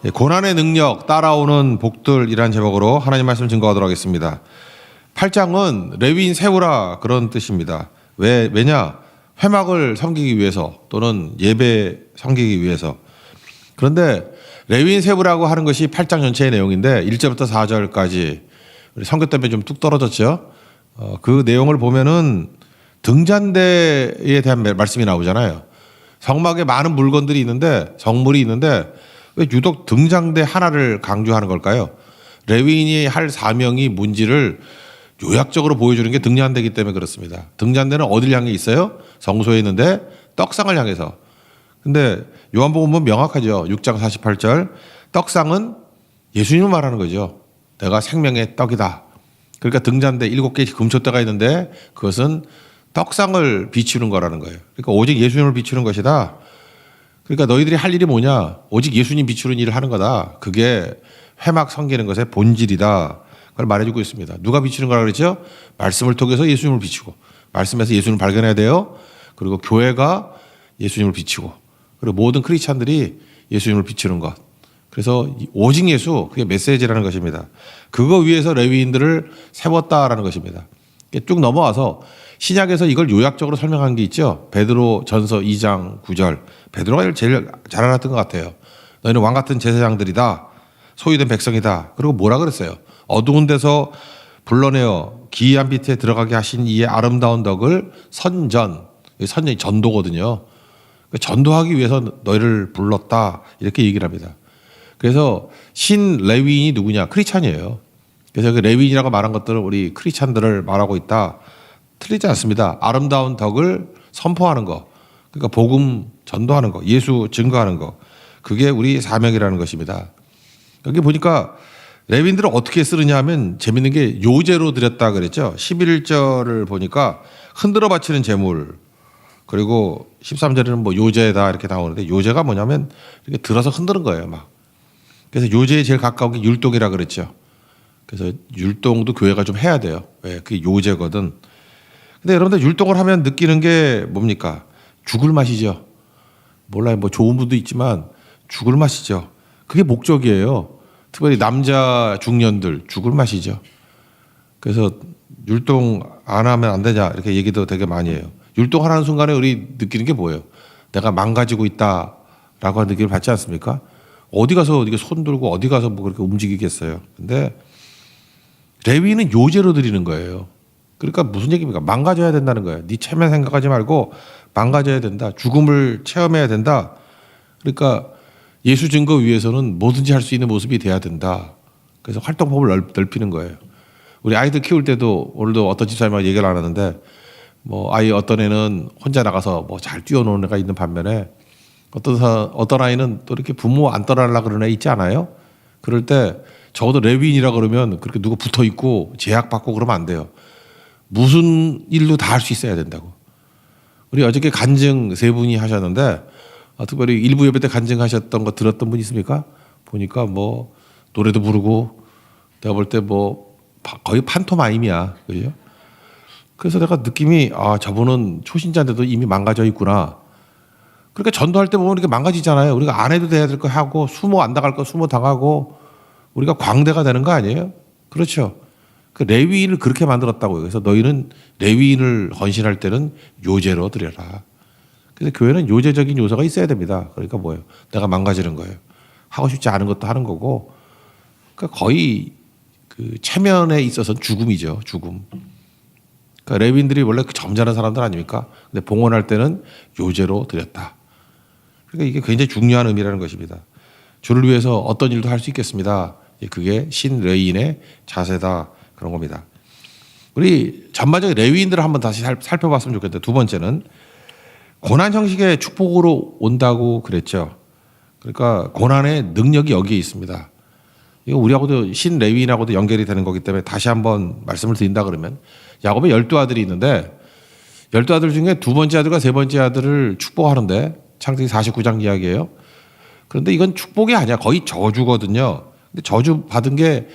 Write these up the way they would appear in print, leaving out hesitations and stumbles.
고난의 능력 따라오는 복들이란 제목으로 하나님 말씀 증거하도록 하겠습니다. 8장은 레위인 세우라 그런 뜻입니다. 왜냐? 회막을 섬기기 위해서 또는 예배 섬기기 위해서. 그런데 레위인 세우라고 하는 것이 8장 전체의 내용인데 1절부터 4절까지 우리 선교 때문에 좀 뚝 떨어졌죠. 그 내용을 보면은 등잔대에 대한 말씀이 나오잖아요. 성막에 많은 물건들이 있는데 성물이 있는데 왜 유독 등잔대 하나를 강조하는 걸까요? 레위인이 할 사명이 뭔지를 요약적으로 보여주는 게 등잔대이기 때문에 그렇습니다. 등잔대는 어딜 향해 있어요? 성소에 있는데 떡상을 향해서. 근데 요한복음 보면 명확하죠. 6장 48절 떡상은 예수님을 말하는 거죠. 내가 생명의 떡이다. 그러니까 등잔대 7개의 금초대가 있는데 그것은 떡상을 비추는 거라는 거예요. 그러니까 오직 예수님을 비추는 것이다. 그러니까 너희들이 할 일이 뭐냐? 오직 예수님 비추는 일을 하는 거다. 그게 회막 섬기는 것의 본질이다. 그걸 말해주고 있습니다. 누가 비추는 거라 그랬죠? 말씀을 통해서 예수님을 비추고 말씀에서 예수님을 발견해야 돼요. 그리고 교회가 예수님을 비추고 그리고 모든 크리스찬들이 예수님을 비추는 것. 그래서 오직 예수 그게 메시지라는 것입니다. 그거 위해서 레위인들을 세웠다라는 것입니다. 쭉 넘어와서 신약에서 이걸 요약적으로 설명한 게 있죠. 베드로 전서 2장 9절. 베드로가 제일 잘 알았던 것 같아요. 너희는 왕 같은 제사장들이다. 소유된 백성이다. 그리고 뭐라 그랬어요? 어두운 데서 불러내어 기이한 빛에 들어가게 하신 이의 아름다운 덕을 선전이 전도거든요. 전도하기 위해서 너희를 불렀다. 이렇게 얘기를 합니다. 그래서 신 레위인이 누구냐? 크리스찬이에요. 그래서 그 레위인이라고 말한 것들은 우리 크리스찬들을 말하고 있다. 틀리지 않습니다. 아름다운 덕을 선포하는 거. 그러니까 복음 전도하는 거. 예수 증거하는 거. 그게 우리 사명이라는 것입니다. 여기 보니까 레위인들을 어떻게 쓰느냐 하면 재밌는 게 요제로 드렸다 그랬죠. 11절을 보니까 흔들어 바치는 제물. 그리고 13절에는 뭐 요제다 이렇게 나오는데 요제가 뭐냐면 이렇게 들어서 흔드는 거예요. 막. 그래서 요제에 제일 가까운 게 율동이라 그랬죠. 그래서 율동도 교회가 좀 해야 돼요. 왜? 그게 요제거든. 근데 여러분들 율동을 하면 느끼는 게 뭡니까? 죽을 맛이죠. 몰라요. 뭐 좋은 분도 있지만 죽을 맛이죠. 그게 목적이에요. 특별히 남자 중년들 죽을 맛이죠. 그래서 율동 안 하면 안 되냐 이렇게 얘기도 되게 많이 해요. 율동하는 순간에 우리 느끼는 게 뭐예요? 내가 망가지고 있다라고 하는 느낌을 받지 않습니까? 어디 가서 이렇게 손 들고 어디 가서 뭐 그렇게 움직이겠어요. 근데 레위는 요제로 드리는 거예요. 그러니까 무슨 얘기입니까? 망가져야 된다는 거예요. 네 체면 생각하지 말고 망가져야 된다. 죽음을 체험해야 된다. 그러니까 예수 증거 위해서는 뭐든지 할 수 있는 모습이 돼야 된다. 그래서 활동법을 넓히는 거예요. 우리 아이들 키울 때도 오늘도 어떤 집사님하고 얘기를 안 하는데 뭐 아이 어떤 애는 혼자 나가서 뭐 잘 뛰어노는 애가 있는 반면에 어떤 아이는 또 이렇게 부모 안 떠나려고 그러는 애 있지 않아요? 그럴 때 적어도 레위인이라 그러면 그렇게 누가 붙어 있고 제약받고 그러면 안 돼요. 무슨 일도 다 할 수 있어야 된다고. 우리 어저께 간증 3분이 하셨는데 특별히 일부 예배 때 간증하셨던 거 들었던 분 있습니까? 보니까 뭐 노래도 부르고 내가 볼 때 뭐 거의 판토마임이야. 그죠? 그래서 내가 느낌이 저분은 초신자인데도 이미 망가져 있구나. 그러니까 전도할 때 보면 이렇게 망가지잖아요. 우리가 안 해도 돼야 될 거 하고 수모 안 당할 거 수모 당하고 우리가 광대가 되는 거 아니에요? 그렇죠. 그 레위인을 그렇게 만들었다고요. 그래서 너희는 레위인을 헌신할 때는 요제로 드려라. 그래서 교회는 요제적인 요소가 있어야 됩니다. 그러니까 뭐예요? 내가 망가지는 거예요. 하고 싶지 않은 것도 하는 거고. 그러니까 거의 그 체면에 있어서는 죽음이죠. 죽음. 그러니까 레위인들이 원래 그 점잖은 사람들 아닙니까? 근데 봉헌할 때는 요제로 드렸다. 그러니까 이게 굉장히 중요한 의미라는 것입니다. 주를 위해서 어떤 일도 할 수 있겠습니다. 그게 신 레위인의 자세다. 그런 겁니다. 우리 전반적인 레위인들을 한번 다시 살펴봤으면 좋겠는데 두 번째는 고난 형식의 축복으로 온다고 그랬죠. 그러니까 고난의 능력이 여기에 있습니다. 이거 우리하고도 신 레위인하고도 연결이 되는 거기 때문에 다시 한번 말씀을 드린다 그러면 야곱의 12아들이 있는데 12아들 중에 두 번째 아들과 세 번째 아들을 축복하는데 창세기 49장 이야기예요. 그런데 이건 축복이 아니야. 거의 저주거든요. 근데 저주 받은 게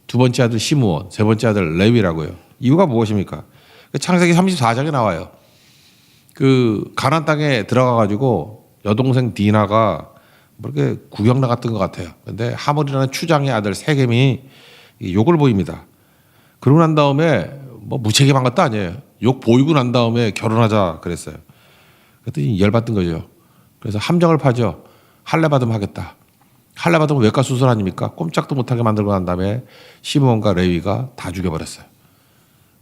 두 번째 아들 시므온, 세 번째 아들 레위라고요. 이유가 무엇입니까? 창세기 34장에 나와요. 그 가나안 땅에 들어가 가지고 여동생 디나가 뭐 이렇게 구경 나갔던 것 같아요. 근데 하몰이라는 추장의 아들 세겜이 욕을 보입니다. 그러고 난 다음에 뭐 무책임한 것도 아니에요. 욕 보이고 난 다음에 결혼하자 그랬어요. 그랬더니 열받던 거죠. 그래서 함정을 파죠. 할례 받으면 하겠다. 할례 받으면 외과 수술 아닙니까? 꼼짝도 못하게 만들고 난 다음에 시므온과 레위가 다 죽여버렸어요.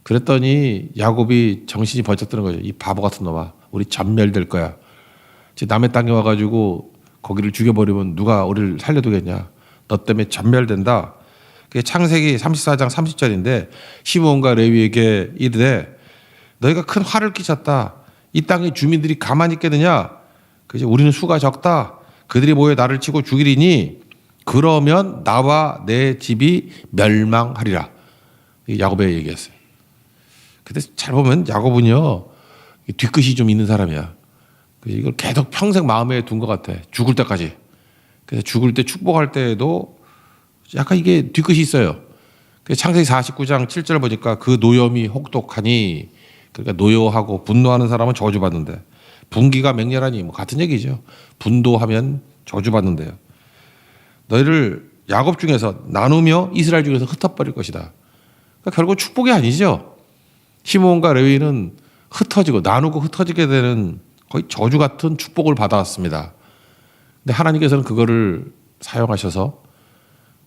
그랬더니 야곱이 정신이 번쩍 드는 거죠. 이 바보 같은 놈아, 우리 전멸될 거야. 남의 땅에 와가지고 거기를 죽여버리면 누가 우리를 살려두겠냐. 너 때문에 전멸된다. 그게 창세기 34장 30절인데 시므온과 레위에게 이르되 너희가 큰 화를 끼쳤다. 이 땅의 주민들이 가만히 있겠느냐. 그죠? 우리는 수가 적다. 그들이 모여 나를 치고 죽이리니 그러면 나와 내 집이 멸망하리라. 야곱에 얘기했어요. 근데 잘 보면 야곱은요 뒤끝이 좀 있는 사람이야. 이걸 계속 평생 마음에 둔 것 같아. 죽을 때까지. 그래서 죽을 때 축복할 때에도 약간 이게 뒤끝이 있어요. 창세기 49장 7절 보니까 그 노염이 혹독하니, 그러니까 노여하고 분노하는 사람은 저주받는데 분기가 맹렬하니 뭐 같은 얘기죠. 분도하면 저주받는데요. 너희를 야곱 중에서 나누며 이스라엘 중에서 흩어버릴 것이다. 그러니까 결국 축복이 아니죠. 시므온과 레위는 흩어지고 나누고 흩어지게 되는 거의 저주 같은 축복을 받아왔습니다. 근데 하나님께서는 그거를 사용하셔서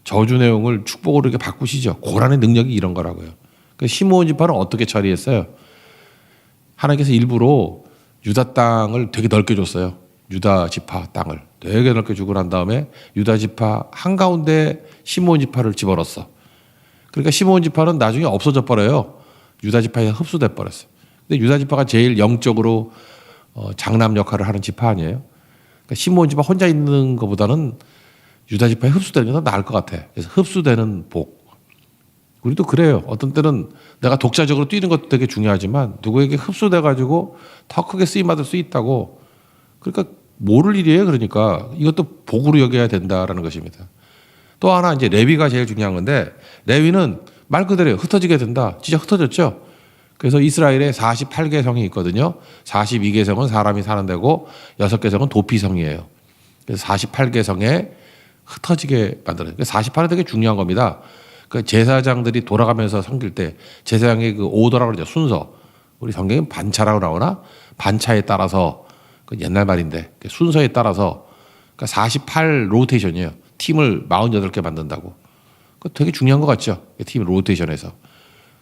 저주 내용을 축복으로 이렇게 바꾸시죠. 고난의 능력이 이런 거라고요. 시므온 지파는 어떻게 처리했어요? 하나님께서 일부러 유다 땅을 되게 넓게 줬어요. 유다 지파 땅을 되게 넓게 주고 난 다음에 유다 지파 한가운데 시므온 지파를 집어넣었어. 그러니까 시므온 지파는 나중에 없어져 버려요. 유다 지파에 흡수돼 버렸어요. 근데 유다 지파가 제일 영적으로 장남 역할을 하는 지파 아니에요? 그러니까 시므온 지파 혼자 있는 것보다는 유다 지파에 흡수되는 게 더 나을 것 같아. 그래서 흡수되는 복. 우리도 그래요. 어떤 때는 내가 독자적으로 뛰는 것도 되게 중요하지만 누구에게 흡수돼 가지고 더 크게 쓰임 받을 수 있다고. 그러니까 모를 일이에요. 그러니까 이것도 복으로 여겨야 된다라는 것입니다. 또 하나 이제 레위가 제일 중요한 건데, 레위는 말 그대로 흩어지게 된다. 진짜 흩어졌죠. 그래서 이스라엘에 48개 성이 있거든요. 42개 성은 사람이 사는 데고 6개 성은 도피 성이에요. 그래서 48개 성에 흩어지게 만들어요. 48은 되게 중요한 겁니다. 그 제사장들이 돌아가면서 섬길 때 제사장의 그 오더라고 그러죠. 순서. 우리 성경엔 반차라고 나오나? 반차에 따라서, 그 옛날 말인데 순서에 따라서, 그러니까 48 로테이션이에요. 팀을 48개 만든다고. 그 되게 중요한 것 같죠. 팀 로테이션에서.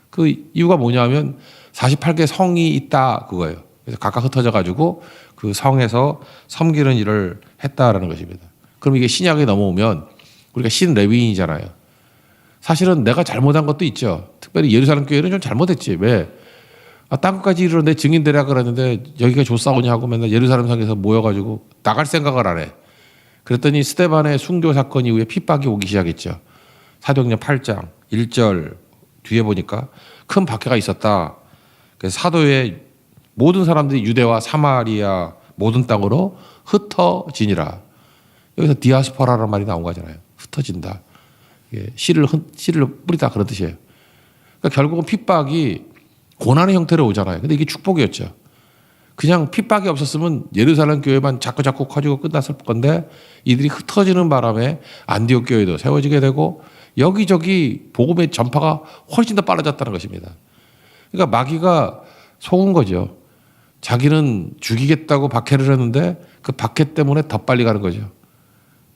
그 이유가 뭐냐면 48개 성이 있다 그거예요. 그래서 각각 흩어져 가지고 그 성에서 섬기는 일을 했다라는 것입니다. 그럼 이게 신약에 넘어오면 우리가 신레위인이잖아요. 사실은 내가 잘못한 것도 있죠. 특별히 예루살렘 교회는 좀 잘못했지. 왜? 땅끝까지 이르러 내 증인 되라 그랬는데 여기가 좋사오냐 하고 맨날 예루살렘 성에서 모여가지고 나갈 생각을 안 해. 그랬더니 스데반의 순교 사건 이후에 핍박이 오기 시작했죠. 사도행전 8장 1절 뒤에 보니까 큰 박해가 있었다. 그래서 사도의 모든 사람들이 유대와 사마리아 모든 땅으로 흩어지니라. 여기서 디아스포라라는 말이 나온 거잖아요. 흩어진다. 씨를 뿌리다 그런 뜻이에요. 그러니까 결국은 핍박이 고난의 형태로 오잖아요. 근데 이게 축복이었죠. 그냥 핍박이 없었으면 예루살렘 교회만 자꾸 커지고 끝났을 건데 이들이 흩어지는 바람에 안디옥 교회도 세워지게 되고 여기저기 복음의 전파가 훨씬 더 빨라졌다는 것입니다. 그러니까 마귀가 속은 거죠. 자기는 죽이겠다고 박해를 했는데 그 박해 때문에 더 빨리 가는 거죠.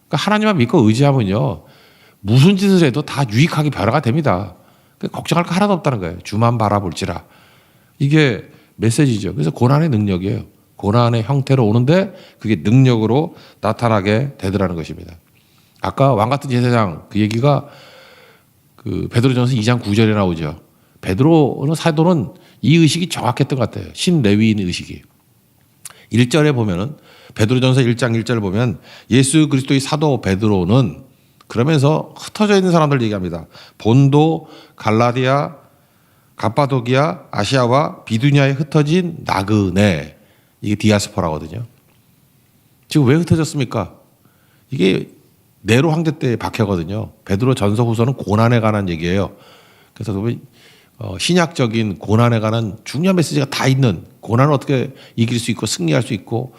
그러니까 하나님만 믿고 의지하면요. 무슨 짓을 해도 다 유익하게 변화가 됩니다. 걱정할 거 하나도 없다는 거예요. 주만 바라볼지라. 이게 메시지죠. 그래서 고난의 능력이에요. 고난의 형태로 오는데 그게 능력으로 나타나게 되더라는 것입니다. 아까 왕 같은 제사장 그 얘기가 그 베드로전서 2장 9절에 나오죠. 베드로는 사도는 이 의식이 정확했던 것 같아요. 신레위인 의식이. 1절에 보면은 베드로전서 1장 1절을 보면 예수 그리스도의 사도 베드로는 그러면서 흩어져 있는 사람들 얘기합니다. 본도, 갈라디아, 갑바도기아, 아시아와 비두냐에 흩어진 나그네. 이게 디아스포라거든요. 지금 왜 흩어졌습니까? 이게 네로 황제 때 박해거든요. 베드로 전서 후서는 고난에 관한 얘기예요. 그래서 보면 신약적인 고난에 관한 중요한 메시지가 다 있는, 고난을 어떻게 이길 수 있고 승리할 수 있고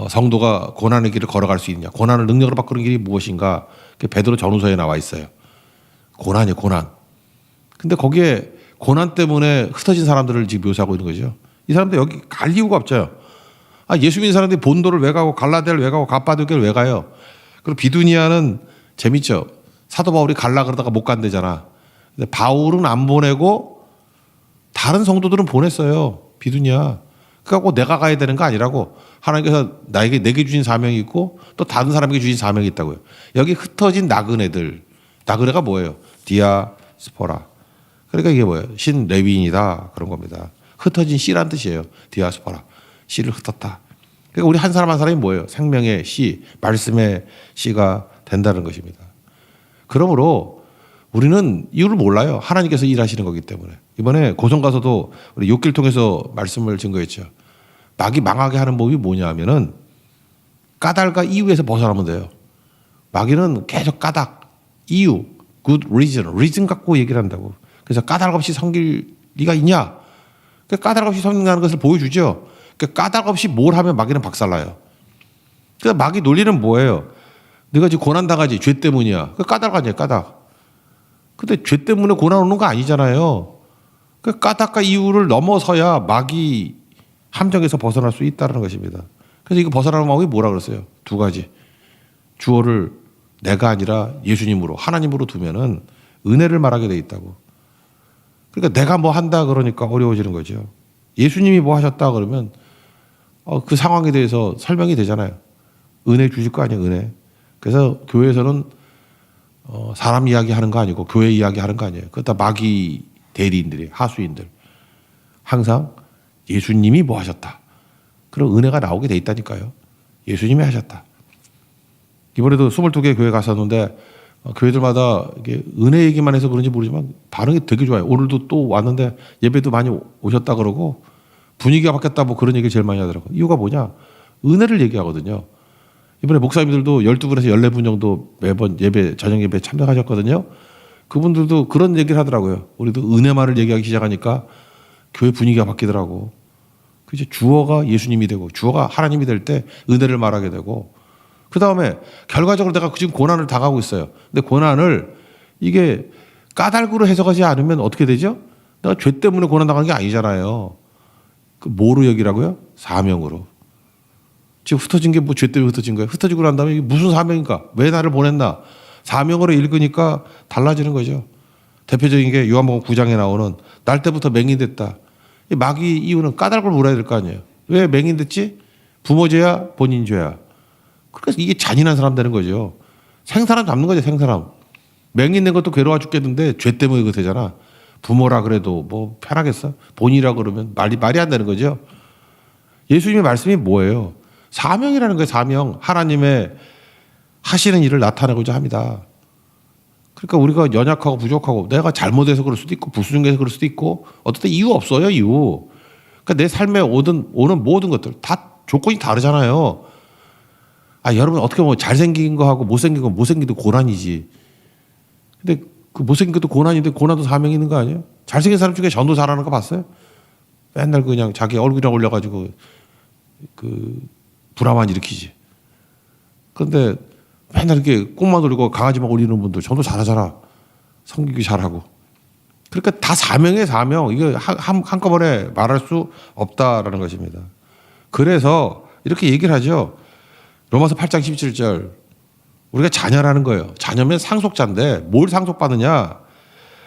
성도가 고난의 길을 걸어갈 수 있느냐, 고난을 능력으로 바꾸는 길이 무엇인가, 베드로 전후서에 나와 있어요. 고난이에요, 고난. 근데 거기에 고난 때문에 흩어진 사람들을 지금 묘사하고 있는 거죠. 이 사람들 여기 갈 이유가 없죠. 예수 믿는 사람들이 본도를 왜 가고 갈라디아를 왜 가고 갑바도기를 왜 가요? 그리고 비두니아는 재밌죠. 사도 바울이 갈라 그러다가 못 간대잖아. 근데 바울은 안 보내고 다른 성도들은 보냈어요. 비두니아. 그래갖고 내가 가야 되는 거 아니라고. 하나님께서 내게 주신 사명이 있고 또 다른 사람에게 주신 사명이 있다고요. 여기 흩어진 나그네들. 나그네가 뭐예요? 디아스포라. 그러니까 이게 뭐예요? 신레위인이다. 그런 겁니다. 흩어진 씨란 뜻이에요. 디아스포라. 씨를 흩었다. 그러니까 우리 한 사람 한 사람이 뭐예요? 생명의 씨, 말씀의 씨가 된다는 것입니다. 그러므로 우리는 이유를 몰라요. 하나님께서 일하시는 거기 때문에. 이번에 고성 가서도 우리 욥기를 통해서 말씀을 증거했죠. 마귀 망하게 하는 법이 뭐냐 하면은 까닭과 이유에서 벗어나면 돼요. 마귀는 계속 까닭, 이유, good reason 갖고 얘기를 한다고. 그래서 까닭 없이 섬길 리가 있냐? 까닭 없이 섬긴다는 것을 보여주죠. 까닭 없이 뭘 하면 마귀는 박살나요. 그래서 마귀 논리는 뭐예요? 네가 지금 고난 당하지, 죄 때문이야. 까닭 아니에요, 까닭. 근데 죄 때문에 고난 오는 거 아니잖아요. 까닭과 이유를 넘어서야 마귀 함정에서 벗어날 수 있다는 것입니다. 그래서 이거 벗어나는 방법이 뭐라 그랬어요? 두 가지. 주어를 내가 아니라 예수님으로, 하나님으로 두면은 은혜를 말하게 돼 있다고. 그러니까 내가 뭐 한다 그러니까 어려워지는 거죠. 예수님이 뭐 하셨다 그러면 그 상황에 대해서 설명이 되잖아요. 은혜 주실 거 아니에요, 은혜. 그래서 교회에서는 사람 이야기 하는 거 아니고 교회 이야기 하는 거 아니에요. 그거 다 마귀 대리인들이, 하수인들. 항상 예수님이 뭐 하셨다. 그런 은혜가 나오게 돼 있다니까요. 예수님이 하셨다. 이번에도 22개 교회 갔었는데 교회들마다 이게 은혜 얘기만 해서 그런지 모르지만 반응이 되게 좋아요. 오늘도 또 왔는데 예배도 많이 오셨다 그러고 분위기가 바뀌었다 뭐 그런 얘기 제일 많이 하더라고요. 이유가 뭐냐? 은혜를 얘기하거든요. 이번에 목사님들도 12분에서 14분 정도 매번 예배, 저녁 예배 참석하셨거든요. 그분들도 그런 얘기를 하더라고요. 우리도 은혜만을 얘기하기 시작하니까 교회 분위기가 바뀌더라고. 그죠? 주어가 예수님이 되고 주어가 하나님이 될 때 은혜를 말하게 되고 그 다음에 결과적으로 내가 지금 고난을 당하고 있어요. 근데 고난을 이게 까닭으로 해석하지 않으면 어떻게 되죠? 내가 죄 때문에 고난 당한 게 아니잖아요. 그 뭐로 여기라고요? 사명으로. 지금 흩어진 게 뭐 죄 때문에 흩어진 거예요? 흩어지고 난 다음에 이게 무슨 사명인가? 왜 나를 보냈나? 사명으로 읽으니까 달라지는 거죠. 대표적인 게 요한복음 9장에 나오는 날 때부터 맹인됐다. 이 마귀 이유는 까닭을 물어야 될 거 아니에요. 왜 맹인됐지? 부모 죄야? 본인 죄야? 그래서 이게 잔인한 사람 되는 거죠. 생사람 잡는 거죠, 생사람. 맹인된 것도 괴로워 죽겠는데 죄 때문에 그거 되잖아. 부모라 그래도 뭐 편하겠어? 본인이라 그러면 말이 안 되는 거죠. 예수님의 말씀이 뭐예요? 사명이라는 거예요, 사명. 하나님의 하시는 일을 나타내고자 합니다. 그러니까 우리가 연약하고 부족하고 내가 잘못해서 그럴 수도 있고 불순종해서 그럴 수도 있고 어떨 때 이유 없어요, 이유. 그러니까 내 삶에 오는 모든 것들 다 조건이 다르잖아요. 여러분 어떻게 보면 잘생긴 거하고 못생긴 거 못생기도 고난이지. 근데 그 못생긴 것도 고난인데 고난도 사명이 있는 거 아니에요? 잘생긴 사람 중에 전도 잘하는 거 봤어요? 맨날 그냥 자기 얼굴이랑 올려가지고 그 불화만 일으키지. 그런데 맨날 이렇게 꽃만 올리고 강아지만 올리는 분들 전도 잘하잖아. 성기기 잘하고. 그러니까 다 사명이에요, 사명. 이거 한꺼번에 말할 수 없다라는 것입니다. 그래서 이렇게 얘기를 하죠. 로마서 8장 17절. 우리가 자녀라는 거예요. 자녀면 상속자인데 뭘 상속받느냐?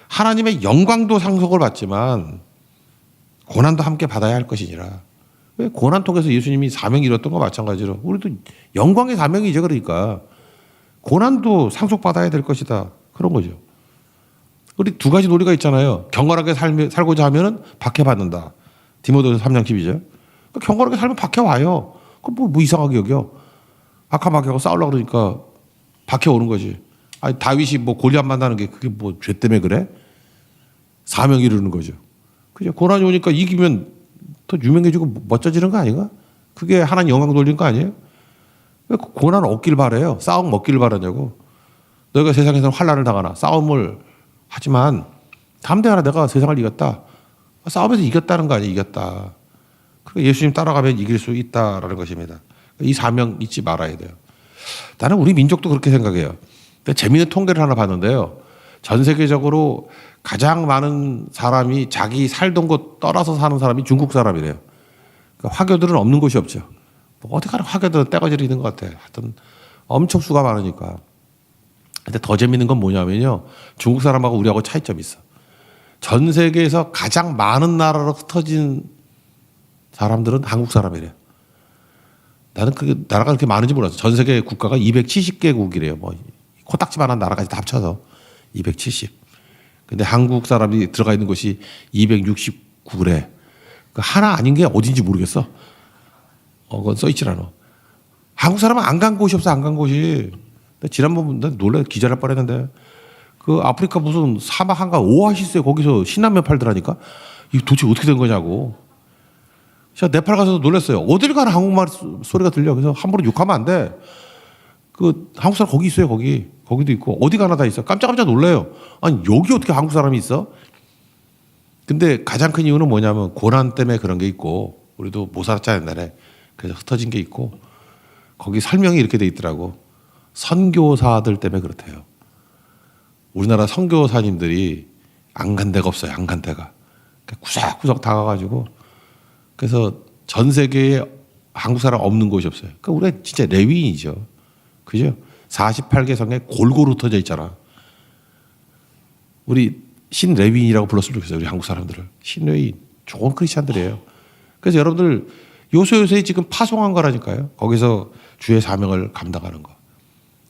하나님의 영광도 상속을 받지만 고난도 함께 받아야 할 것이니라. 왜 고난 통해서 예수님이 사명이 이뤘던 거 마찬가지로 우리도 영광의 사명이죠. 그러니까 고난도 상속받아야 될 것이다. 그런 거죠. 우리 두 가지 논리가 있잖아요. 경건하게 살고자 하면은 박해받는다. 디모데후서 3장 12절. 경건하게 살면 박해와요. 그럼 뭐 이상하게 여겨. 아카마케하고 싸우려고 그러니까 박해오는 거지. 다윗이 뭐 골리앗 만나는 게 그게 뭐 죄 때문에 그래? 사명이 이루는 거죠. 그죠? 고난이 오니까 이기면 더 유명해지고 멋져지는 거 아닌가? 그게 하나님 영광 돌리는 거 아니에요? 왜 고난 얻길 바래요? 싸움 먹기를 바라냐고. 너희가 세상에서 환난을 당하나 싸움을 하지만 담대하라 내가 세상을 이겼다. 싸움에서 이겼다는 거 아니에요? 이겼다. 그러니까 예수님 따라가면 이길 수 있다라는 것입니다. 이 사명 잊지 말아야 돼요. 나는 우리 민족도 그렇게 생각해요. 근데 재미있는 통계를 하나 봤는데요. 전 세계적으로 가장 많은 사람이 자기 살던 곳 떠나서 사는 사람이 중국 사람이래요. 그러니까 화교들은 없는 곳이 없죠. 뭐 어디 가나 화교들은 떼거지를 있는 것 같아. 하여튼 엄청 수가 많으니까. 근데 더 재밌는 건 뭐냐면요. 중국 사람하고 우리하고 차이점이 있어. 전 세계에서 가장 많은 나라로 흩어진 사람들은 한국 사람이래요. 나는 그게 나라가 그렇게 많은지 몰랐어. 전 세계 국가가 270개국이래요. 뭐 코딱지만한 나라까지 다 합쳐서 270. 근데 한국 사람이 들어가 있는 곳이 269래. 하나 아닌 게 어딘지 모르겠어. 그건 써있질 않아. 한국 사람은 안 간 곳이 없어. 안 간 곳이. 지난번 난 놀래 기절할 뻔했는데 그 아프리카 무슨 사막 한가 오아시스에 거기서 신라면 팔더라니까. 이게 도대체 어떻게 된 거냐고. 제가 네팔 가서도 놀랐어요. 어딜 가나 한국말 소리가 들려. 그래서 함부로 욕하면 안 돼. 그 한국 사람 거기 있어요. 거기도 있고 어디 가나 다 있어. 깜짝깜짝 놀래요. 아니 여기 어떻게 한국 사람이 있어? 근데 가장 큰 이유는 뭐냐면 고난 때문에 그런 게 있고 우리도 못 살았잖아요 옛날에. 그래서 흩어진 게 있고 거기 설명이 이렇게 돼 있더라고. 선교사들 때문에 그렇대요. 우리나라 선교사님들이 안 간 데가 없어요. 안 간 데가. 구석구석 다 가가지고 그래서 전 세계에 한국 사람 없는 곳이 없어요. 그러니까 우리가 진짜 레위인이죠. 그죠? 48개 성에 골고루 흩어져 있잖아. 우리 신레위인이라고 불렀으면 좋겠어요. 우리 한국 사람들을. 신레위인. 좋은 크리스찬들이에요. 그래서 여러분들 요소요소에 지금 파송한 거라니까요. 거기서 주의 사명을 감당하는 거.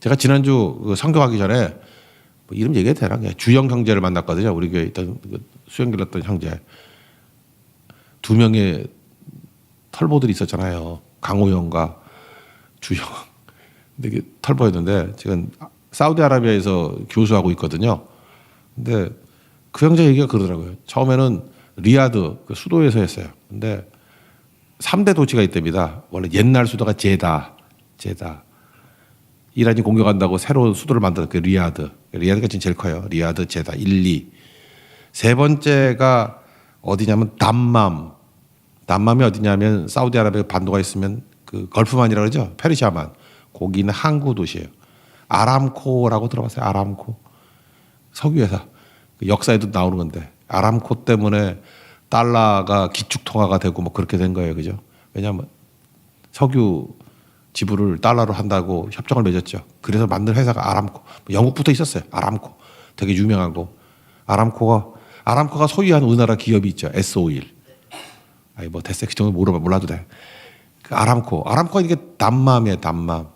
제가 지난주 성경하기 전에 뭐 이름 얘기해도 되나? 주영 형제를 만났거든요. 우리 교회에 있던 수영 길렀던 형제. 두 명의 털보들이 있었잖아요. 강호영과 주영. 근데 이게 털보였는데 지금 사우디아라비아에서 교수하고 있거든요. 근데 그 형제 얘기가 그러더라고요. 처음에는 리야드 그 수도에서 했어요. 근데 3대 도시가 있답니다. 원래 옛날 수도가 제다. 이란이 공격한다고 새로운 수도를 만든 그 리야드. 리야드가 지금 제일 커요. 리야드, 제다, 1, 2. 세 번째가 어디냐면 담맘. 담맘이 어디냐면 사우디아라비아 반도가 있으면 그 걸프만이라고 그러죠. 페르시아만. 거기는 항구 도시예요. 아람코라고 들어봤어요. 아람코. 석유회사. 역사에도 나오는 건데 아람코 때문에 달러가 기축통화가 되고 뭐 그렇게 된 거예요. 그죠? 왜냐하면 석유 지불을 달러로 한다고 협정을 맺었죠. 그래서 만든 회사가 아람코. 영국부터 있었어요. 아람코. 되게 유명하고. 아람코가 소유한 우리나라 기업이 있죠. S-오일. 아니 뭐 됐어요. 그 정도 몰라도 돼. 그 아람코가 이게 담맘이에요. 담맘.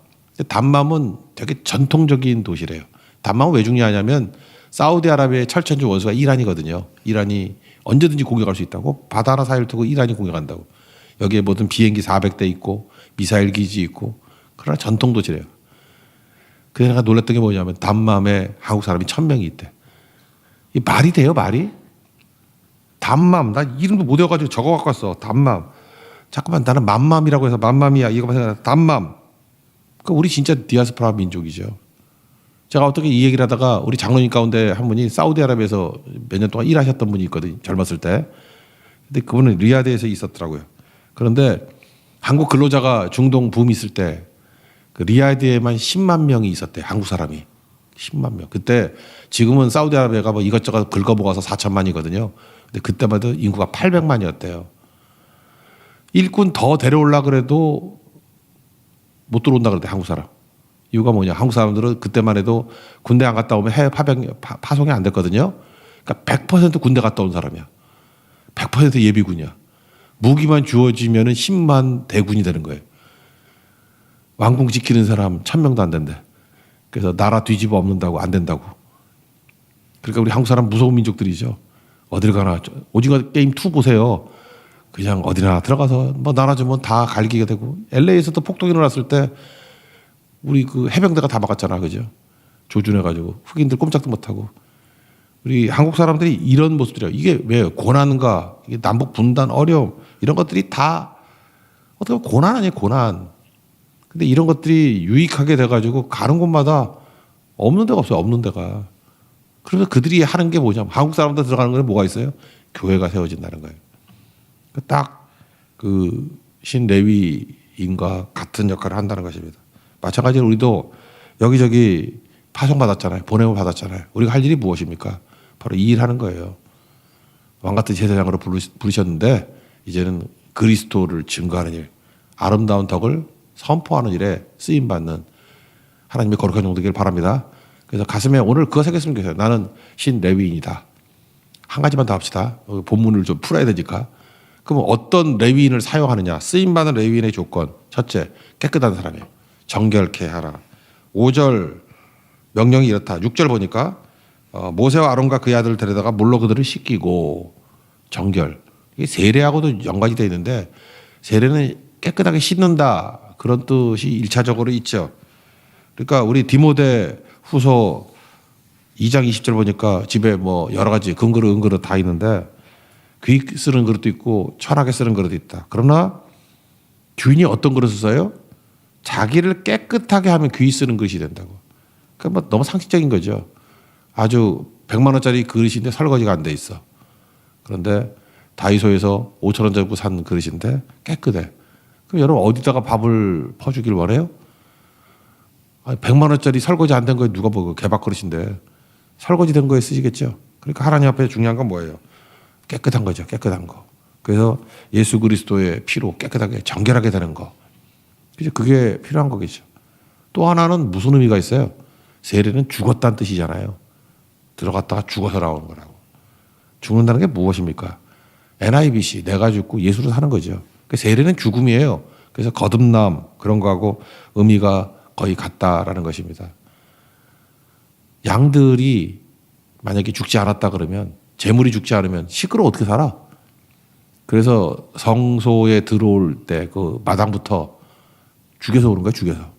담맘은 되게 전통적인 도시래요. 담맘은 왜 중요하냐면 사우디아라비아의 철천지 원수가 이란이거든요. 이란이 언제든지 공격할 수 있다고. 바다 하나 사이를 두고 이란이 공격한다고. 여기에 모든 비행기 400대 있고 미사일 기지 있고 그러나 전통 도시래요. 그래서 내가 놀랐던 게 뭐냐면 담맘에 한국 사람이 1000명이 있대. 이 말이 돼요 말이? 담맘 나 이름도 못 외워가지고 적어 갖고 왔어. 담맘. 잠깐만 나는 맘맘이라고 해서 맘맘이야 이거만 생각해. 담맘. 그러니까 우리 진짜 디아스포라 민족이죠. 제가 어떻게 이 얘기를 하다가 우리 장로님 가운데 한 분이 사우디아라비아에서 몇 년 동안 일하셨던 분이 있거든요. 젊었을 때. 근데 그분은 리야드에서 있었더라고요. 그런데 한국 근로자가 중동 붐이 있을 때 그 리야드에만 10만 명이 있었대. 한국 사람이. 10만 명. 그때 지금은 사우디아라비아가 뭐 이것저것 긁어모아서 4천만이거든요. 근데 그때만 해도 인구가 800만이었대요. 일꾼 더 데려올라 그래도 못 들어온다 그랬대. 한국 사람. 이유가 뭐냐. 한국 사람들은 그때만 해도 군대 안 갔다 오면 해외 파송이 안 됐거든요. 그러니까 100% 군대 갔다 온 사람이야. 100% 예비군이야. 무기만 주어지면 10만 대군이 되는 거예요. 왕궁 지키는 사람 1000명도 안 된대. 그래서 나라 뒤집어 엎는다고 안 된다고. 그러니까 우리 한국 사람 무서운 민족들이죠. 어딜 가나 오징어 게임 2 보세요. 그냥 어디나 들어가서 뭐 나라 주면 다 갈기게 되고. LA에서도 폭동이 일어났을 때 우리 그 해병대가 다 막았잖아. 그죠? 조준해가지고 흑인들 꼼짝도 못하고. 우리 한국 사람들이 이런 모습들이야. 이게 왜 고난과 이게 남북 분단 어려움 이런 것들이 다 어떻게 보면 고난 아니에요. 고난. 근데 이런 것들이 유익하게 돼가지고 가는 곳마다 없는 데가 없어요. 없는 데가. 그래서 그들이 하는 게 뭐냐면 한국 사람들 들어가는 건 뭐가 있어요? 교회가 세워진다는 거예요. 딱 그 신레위 레위인과 같은 역할을 한다는 것입니다. 마찬가지로 우리도 여기저기 파송받았잖아요. 보냄을 받았잖아요. 우리가 할 일이 무엇입니까? 바로 이 일하는 거예요. 왕같은 제사장으로 부르셨는데 이제는 그리스도를 증거하는 일, 아름다운 덕을 선포하는 일에 쓰임받는 하나님의 거룩한 종들 되길 바랍니다. 그래서 가슴에 오늘 그거 새겼으면 좋겠어요. 나는 신 레위인이다. 한 가지만 더 합시다. 본문을 좀 풀어야 되니까. 그럼 어떤 레위인을 사용하느냐. 쓰임받는 레위인의 조건. 첫째, 깨끗한 사람이에요. 정결케 하라. 5절 명령이 이렇다. 6절 보니까 모세와 아론과 그의 아들을 데려다가 물로 그들을 씻기고 정결. 이게 세례하고도 연관이 되어 있는데 세례는 깨끗하게 씻는다. 그런 뜻이 1차적으로 있죠. 그러니까 우리 디모데 후서 2장 20절 보니까 집에 뭐 여러 가지 금그릇 은그릇 다 있는데 귀 쓰는 그릇도 있고 천하게 쓰는 그릇도 있다. 그러나 주인이 어떤 그릇을 써요? 자기를 깨끗하게 하면 귀 쓰는 그릇이 된다고. 그러니까 뭐 너무 상식적인 거죠. 아주 100만 원짜리 그릇인데 설거지가 안 돼 있어. 그런데 다이소에서 5천 원 주고 산 그릇인데 깨끗해. 그럼 여러분 어디다가 밥을 퍼주길 원해요? 100만 원짜리 설거지 안 된 거에 누가 보고 개밥 그릇인데 설거지 된 거에 쓰시겠죠. 그러니까 하나님 앞에 중요한 건 뭐예요? 깨끗한 거죠. 깨끗한 거. 그래서 예수 그리스도의 피로 깨끗하게 정결하게 되는 거. 그게 필요한 거겠죠. 또 하나는 무슨 의미가 있어요? 세례는 죽었다는 뜻이잖아요. 들어갔다가 죽어서 나오는 거라고. 죽는다는 게 무엇입니까? NIBC, 내가 죽고 예수로 사는 거죠. 세례는 죽음이에요. 그래서 거듭남 그런 거하고 의미가 거의 같다라는 것입니다. 양들이 만약에 죽지 않았다 그러면 재물이 죽지 않으면 시끄러 어떻게 살아? 그래서 성소에 들어올 때 그 마당부터 죽여서 오는 거야, 죽여서.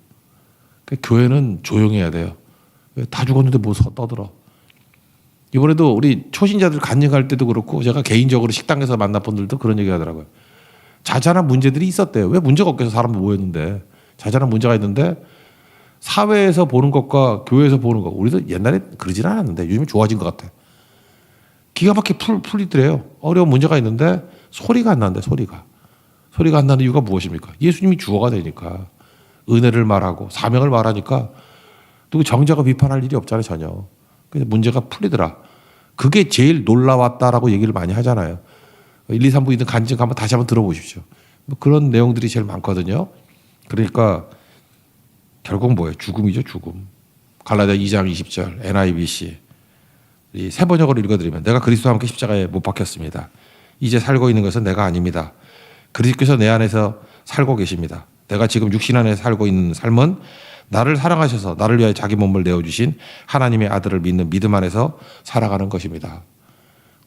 교회는 조용해야 돼요. 다 죽었는데 뭐 떠들어. 이번에도 우리 초신자들 간증할 때도 그렇고 제가 개인적으로 식당에서 만난 분들도 그런 얘기 하더라고요. 자잘한 문제들이 있었대요. 왜 문제가 없겠어? 사람들 모였는데. 자잘한 문제가 있는데 사회에서 보는 것과 교회에서 보는 것. 우리도 옛날에 그러진 않았는데 요즘에 좋아진 것 같아. 기가 막히게 풀리더래요. 어려운 문제가 있는데 소리가 안 난대, 소리가. 소리가 안 나는 이유가 무엇입니까? 예수님이 주어가 되니까. 은혜를 말하고 사명을 말하니까 누구 정죄가 비판할 일이 없잖아요, 전혀. 그래서 문제가 풀리더라. 그게 제일 놀라웠다라고 얘기를 많이 하잖아요. 1, 2, 3부 있는 간증 한번 다시 한번 들어보십시오. 뭐 그런 내용들이 제일 많거든요. 그러니까 결국 뭐예요? 죽음이죠, 죽음. 갈라디아 2장 20절 NIBC 이 세 번역을 읽어드리면 내가 그리스도와 함께 십자가에 못 박혔습니다. 이제 살고 있는 것은 내가 아닙니다. 그리스도께서 내 안에서 살고 계십니다. 내가 지금 육신 안에 살고 있는 삶은 나를 사랑하셔서 나를 위하여 자기 몸을 내어주신 하나님의 아들을 믿는 믿음 안에서 살아가는 것입니다.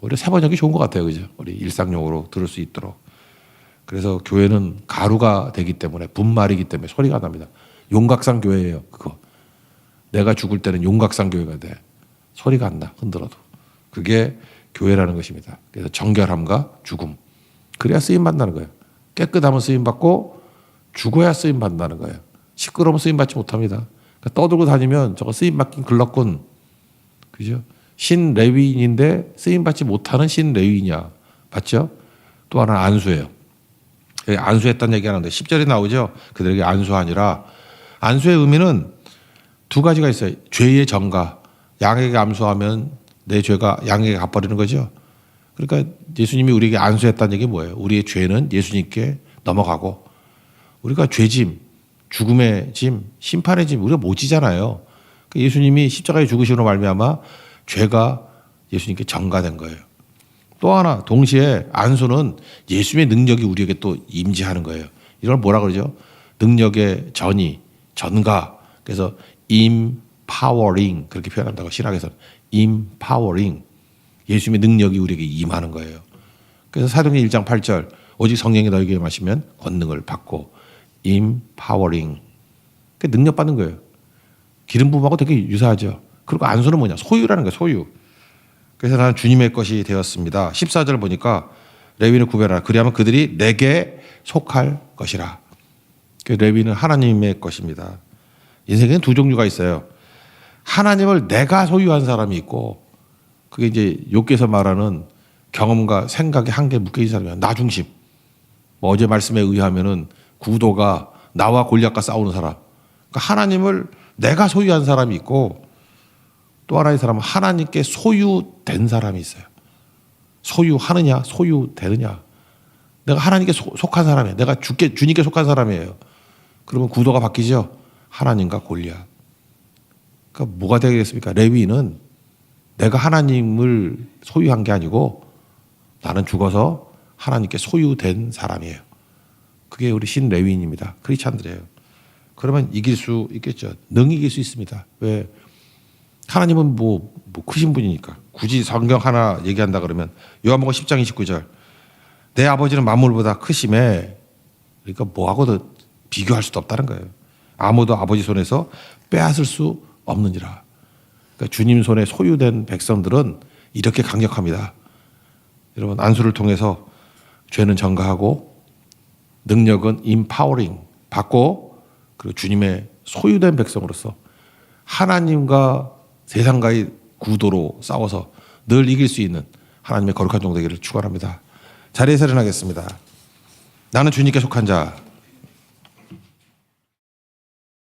오히려 세 번역이 좋은 것 같아요. 그죠? 우리 일상용어로 들을 수 있도록. 그래서 교회는 가루가 되기 때문에 분말이기 때문에 소리가 납니다. 용각산 교회예요. 그거. 내가 죽을 때는 용각산 교회가 돼. 소리가 안 나. 흔들어도. 그게 교회라는 것입니다. 그래서 정결함과 죽음. 그래야 쓰임 받는다는 거예요. 깨끗하면 쓰임 받고 죽어야 쓰임 받는다는 거예요. 시끄러우면 쓰임 받지 못합니다. 그러니까 떠들고 다니면 저거 쓰임 받긴 글렀군. 그죠? 신 레위인인데 쓰임 받지 못하는 신 레위인이야. 맞죠? 또 하나는 안수예요. 안수했다는 얘기 하는데 10절에 나오죠. 그들에게 안수하니라. 안수의 의미는 두 가지가 있어요. 죄의 전가. 양에게 안수하면 내 죄가 양에게 갚아버리는 거죠. 그러니까 예수님이 우리에게 안수했다는 얘기 뭐예요? 우리의 죄는 예수님께 넘어가고 우리가 죄짐, 죽음의 짐, 심판의 짐 우리가 못 지잖아요. 그러니까 예수님이 십자가에 죽으심으로 말미암아 죄가 예수님께 전가된 거예요. 또 하나 동시에 안수는 예수님의 능력이 우리에게 또 임재하는 거예요. 이걸 뭐라 그러죠? 능력의 전이, 전가. 그래서 empowering 그렇게 표현한다고 신학에서는 empowering. 예수님의 능력이 우리에게 임하는 거예요. 그래서 사도행전 1장 8절 오직 성령이 너에게 임하시면 권능을 받고 empowering. 능력 받는 거예요. 기름 부음하고 되게 유사하죠. 그리고 안수는 뭐냐? 소유라는 거예요. 소유. 그래서 나는 주님의 것이 되었습니다. 14절 보니까 레위인을 구별하라. 그리하면 그들이 내게 속할 것이라. 레위인은 하나님의 것입니다. 인생에는 두 종류가 있어요. 하나님을 내가 소유한 사람이 있고 그게 이제 욥기에서 말하는 경험과 생각에 한계 묶여있는 사람이야. 나 중심. 뭐 어제 말씀에 의하면은 구도가 나와 골리앗과 싸우는 사람. 그러니까 하나님을 내가 소유한 사람이 있고 또 하나의 사람은 하나님께 소유된 사람이 있어요. 소유하느냐, 소유되느냐. 내가 하나님께 속한 사람이에요. 내가 주님께 속한 사람이에요. 그러면 구도가 바뀌죠. 하나님과 골리앗. 그러니까 뭐가 되겠습니까? 레위인은 내가 하나님을 소유한 게 아니고 나는 죽어서 하나님께 소유된 사람이에요. 그게 우리 신 레위인입니다. 크리스찬들이에요. 그러면 이길 수 있겠죠. 능히 이길 수 있습니다. 왜? 하나님은 뭐 크신 분이니까. 굳이 성경 하나 얘기한다 그러면 요한복음 10장 29절 내 아버지는 만물보다 크심에 그러니까 뭐하고도 비교할 수도 없다는 거예요. 아무도 아버지 손에서 빼앗을 수 없느니라. 그러니까 주님 손에 소유된 백성들은 이렇게 강력합니다. 여러분 안수를 통해서 죄는 전가하고 능력은 empowering 받고 그리고 주님의 소유된 백성으로서 하나님과 세상과의 구도로 싸워서 늘 이길 수 있는 하나님의 거룩한 종 되기를 축원합니다. 자리에서 일어나겠습니다. 나는 주님께 속한 자